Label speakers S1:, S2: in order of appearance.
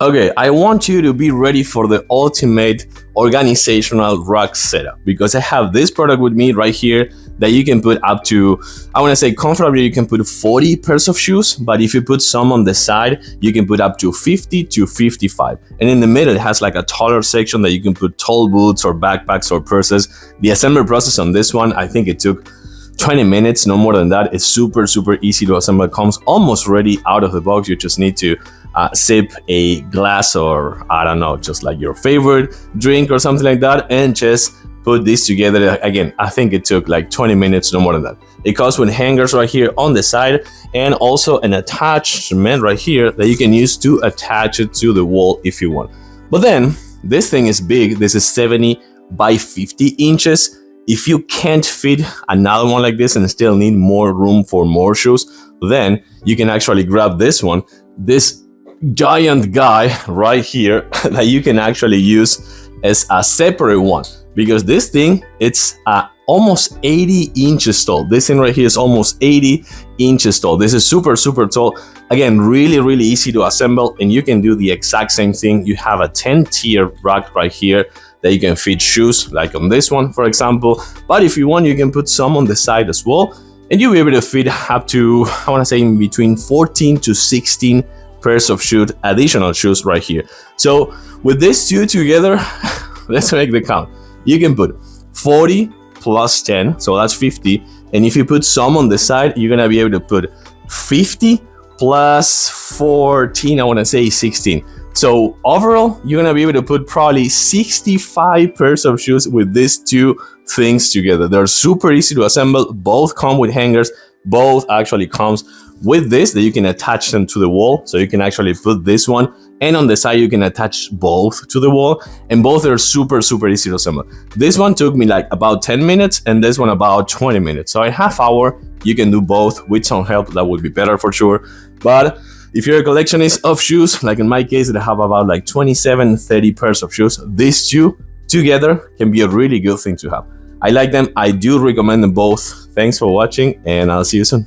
S1: Okay, I want you to be ready for the ultimate organizational rug setup because I have this product with me right here that you can put up to, I want to say comfortably, you can put 40 pairs of shoes, but if you put some on the side, you can put up to 50 to 55. And in the middle, it has like a taller section that you can put tall boots or backpacks or purses. The assembly process on this one, I think it took 20 minutes, no more than that. It's super easy to assemble. It comes almost ready out of the box. You just need to sip a glass or I don't know, just like your favorite drink or something like that, and just put this together. Again, I think it took like 20 minutes, no more than that. It comes with hangers right here on the side and also an attachment right here that you can use to attach it to the wall if you want. But then this thing is big. This is 70 by 50 inches. If you can't fit another one like this and still need more room for more shoes, then you can actually grab this one, this giant guy right here that you can actually use as a separate one, because this thing, it's almost 80 inches tall. This thing right here is almost 80 inches tall. This is super tall. Again, really easy to assemble, and you can do the exact same thing. You have a 10-tier rack right here that you can fit shoes, like on this one, for example. But if you want, you can put some on the side as well, and you'll be able to fit up to, I want to say, in between 14 to 16 pairs of shoes, additional shoes right here. So with these two together, let's make the count. You can put 40 plus 10, so that's 50. And if you put some on the side, you're gonna be able to put 50 plus 14, I want to say 16. So overall, you're gonna be able to put probably 65 pairs of shoes with these two things together. They're super easy to assemble. Both come with hangers. Both actually comes with this that you can attach them to the wall. So you can actually put this one, and on the side you can attach both to the wall, and both are super easy to assemble. This one took me like about 10 minutes and this one about 20 minutes. So in half hour, you can do both. With some help, that would be better for sure. But if you're a collectionist of shoes, like in my case, I have about like 27-30 pairs of shoes, these two together can be a really good thing to have. I like them. I do recommend them both. Thanks for watching, and I'll see you soon.